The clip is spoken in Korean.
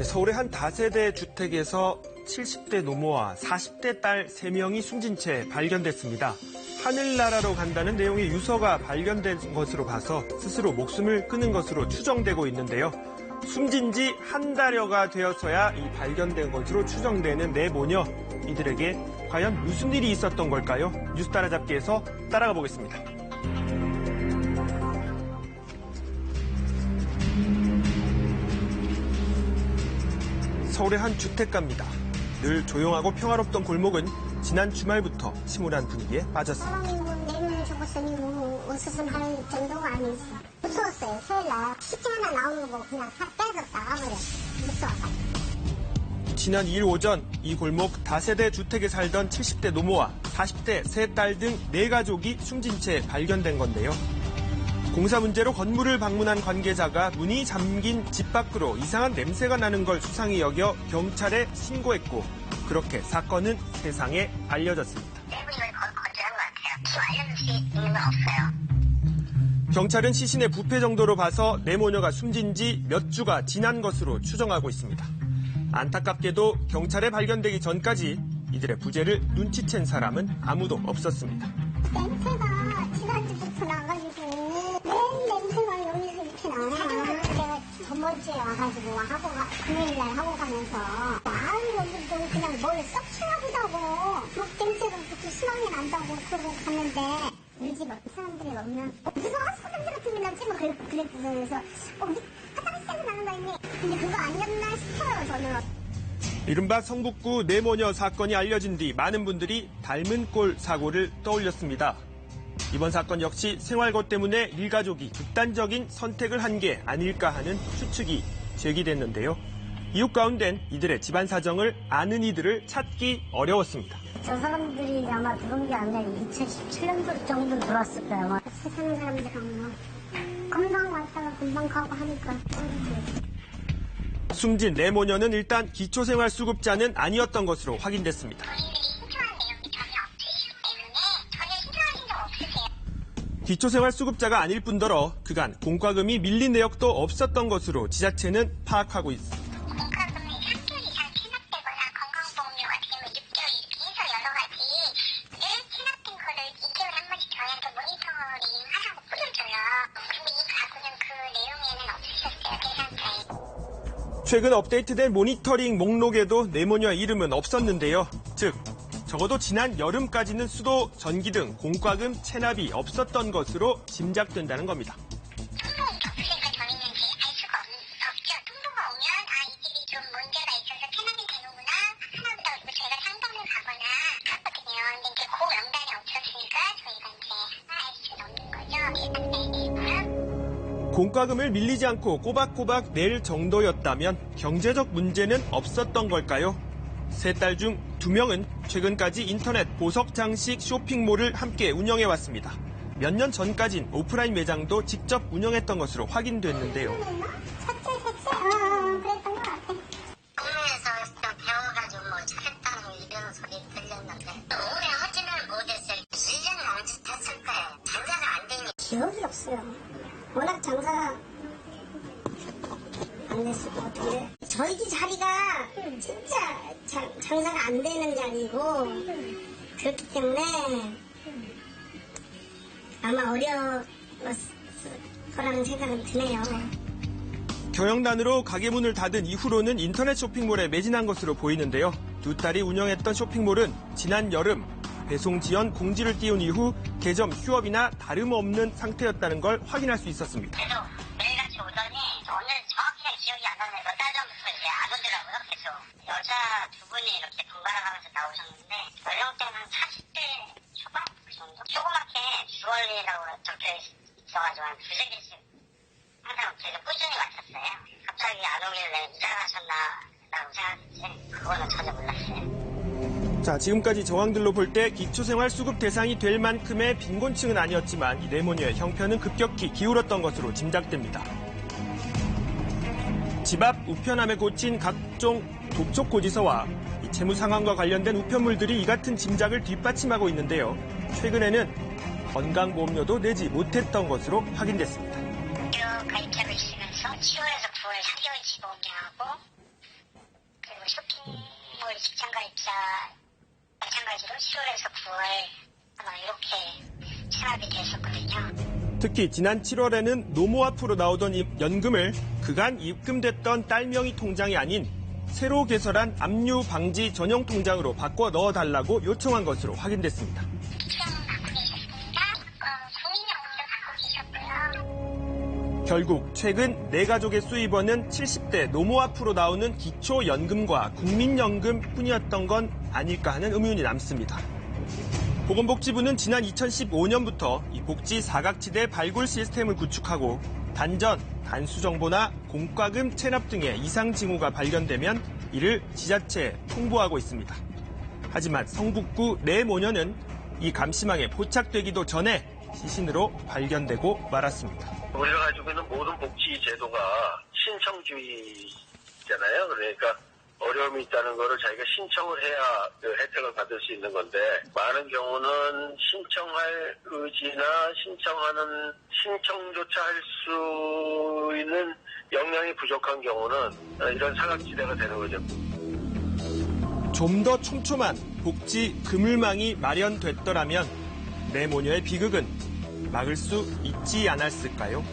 서울의 한 다세대 주택에서 70대 노모와 40대 딸 3명이 숨진 채 발견됐습니다. 하늘나라로 간다는 내용의 유서가 발견된 것으로 봐서 스스로 목숨을 끊은 것으로 추정되고 있는데요. 숨진 지 한 달여가 되어서야 이 발견된 것으로 추정되는 네 모녀. 이들에게 과연 무슨 일이 있었던 걸까요? 뉴스 따라잡기에서 따라가 보겠습니다. 서울의 한 주택가입니다. 늘 조용하고 평화롭던 골목은 지난 주말부터 침울한 분위기에 빠졌습니다. 사람이 4명 죽었으니 웃음할 정도가 아니었어. 무서웠어요. 토요일날 시체 하나 나오는 거 그냥 다 빼서 나가버려. 무서워서. 지난 2일 오전 이 골목 다세대 주택에 살던 70대 노모와 40대 세 딸 등 4가족이 숨진 채 발견된 건데요. 공사 문제로 건물을 방문한 관계자가 문이 잠긴 집 밖으로 이상한 냄새가 나는 걸 수상히 여겨 경찰에 신고했고 그렇게 사건은 세상에 알려졌습니다. 경찰은 시신의 부패 정도로 봐서 네 모녀가 숨진 지 몇 주가 지난 것으로 추정하고 있습니다. 안타깝게도 경찰에 발견되기 전까지 이들의 부재를 눈치챈 사람은 아무도 없었습니다. 냄새가 지난주부터 나가지고 맨 냄새가 여기서 이렇게 나요. 내가 저번주에 와가지고 금요일날 하고 가면서 여기도 그냥 뭘 썩히나 보다고 막 냄새가 그렇게 심하게 난다고 그러고 갔는데 우리 집 사람들이 오면 무슨 사람들 같은 게 나지? 막 그랬어서 우리 화장실 나는 거 있니? 근데 그거 아니었나 싶어요 저는. 이른바 성북구 네 모녀 사건이 알려진 뒤 많은 분들이 닮은 꼴 사고를 떠올렸습니다. 이번 사건 역시 생활고 때문에 일가족이 극단적인 선택을 한 게 아닐까 하는 추측이 제기됐는데요. 이웃 가운데는 이들의 집안 사정을 아는 이들을 찾기 어려웠습니다. 저 사람들이 아마 들어온 게 아니라 2017년도 정도 들어왔을 거예요. 같이 사는 사람들은 금방 왔다가 금방 가고 하니까. 숨진 네 모녀는 일단 기초생활수급자는 아니었던 것으로 확인됐습니다. 기초생활수급자가 아닐 뿐더러 그간 공과금이 밀린 내역도 없었던 것으로 지자체는 파악하고 있습니다. 공과금이 3개월 이상 체납되거나 건강보험료 같은 경우 6개월 이렇게 해서 여러 가지 늘 체납된 거를 2개월에 한 번씩 저희한테 모니터링 하라고 뿌려줘요. 근데 이 가구는 그 내용에는 없으셨어요, 계산서에. 최근 업데이트된 모니터링 목록에도 네 모녀 이름은 없었는데요. 즉 적어도 지난 여름까지는 수도, 전기 등 공과금 체납이 없었던 것으로 짐작된다는 겁니다. 통보가 없으니까 저희는 알 수가 없죠. 통보가 오면 이 집이 좀 문제가 있어서 체납이 되는구나 하나보다 저희가 상담을 가거나 했거든요. 근데 이제 그 명단이 없었으니까 저희가 이제 알 수는 없는 거죠. 계산서에. 공과금을 밀리지 않고 꼬박꼬박 낼 정도였다면 경제적 문제는 없었던 걸까요? 세 딸 중 2명은 최근까지 인터넷 보석 장식 쇼핑몰을 함께 운영해왔습니다. 몇 년 전까진 오프라인 매장도 직접 운영했던 것으로 확인됐는데요. 그랬던 것 같아. 공무에서 배워가지고 잘했다는 이런 소리 들렸는데 오래 하지는 못했어요. 1년 남짓했을 거예요. 장사가 안 되니. 기억이 없어요. 워낙 장사가 안 됐을 것 같은데. 저희 집 자리가 진짜 장사가 안 되는 자리고 그렇기 때문에 아마 어려웠을 거라는 생각은 드네요. 경영난으로 가게 문을 닫은 이후로는 인터넷 쇼핑몰에 매진한 것으로 보이는데요. 두 딸이 운영했던 쇼핑몰은 지난 여름 배송 지연 공지를 띄운 이후 개점 휴업이나 다름없는 상태였다는 걸 확인할 수 있었습니다. 그래도 매일같이 오더니 오늘 정확히는 기억이 안 나는데 몇 달 전부터 이제 안 오더라고요. 그래서 여자 2분이 이렇게 번갈아 가면서 나오셨는데 연령대는 40대 초반 그 정도? 조그맣게 주얼리라고 적혀 있어가지고 한 2-3개씩 항상 계속 꾸준히 왔었어요. 갑자기 안 오길래 이사 가셨나라고 생각했지 그거는 전혀 몰랐어요. 자, 지금까지 정황들로 볼 때 기초생활수급 대상이 될 만큼의 빈곤층은 아니었지만 이 네 모녀의 형편은 급격히 기울었던 것으로 짐작됩니다. 집 앞 우편함에 고친 각종 독촉 고지서와 이 채무 상황과 관련된 우편물들이 이 같은 짐작을 뒷받침하고 있는데요. 최근에는 건강보험료도 내지 못했던 것으로 확인됐습니다. 가입자로 있으면서 7월에서 9월 3개월 집어오냐고 쇼핑몰 직장가입자 마찬가지로 7월에서 9월 아마 이렇게 체납이 됐었거든요. 특히 지난 7월에는 노모 앞으로 나오던 연금을 그간 입금됐던 딸명의 통장이 아닌 새로 개설한 압류 방지 전용 통장으로 바꿔 넣어달라고 요청한 것으로 확인됐습니다. 입장 받고 계셨습니다. 국민연금도 받고 계셨고요. 결국 최근 내 가족의 수입원은 70대 노모 앞으로 나오는 기초연금과 국민연금 뿐이었던 건 아닐까 하는 의문이 남습니다. 보건복지부는 지난 2015년부터 이 복지 사각지대 발굴 시스템을 구축하고 단전, 단수정보나 공과금 체납 등의 이상 징후가 발견되면 이를 지자체에 통보하고 있습니다. 하지만 성북구 내 모녀는 이 감시망에 포착되기도 전에 시신으로 발견되고 말았습니다. 우리가 가지고 있는 모든 복지 제도가 신청주의잖아요. 그러니까 어려움이 있다는 거를 자기가 신청을 해야 그 혜택을 받을 수 있는 건데 많은 경우는 신청할 의지나 신청조차 할 수 있는 역량이 부족한 경우는 이런 사각지대가 되는 거죠. 좀 더 촘촘한 복지 그물망이 마련됐더라면 내 모녀의 비극은 막을 수 있지 않았을까요?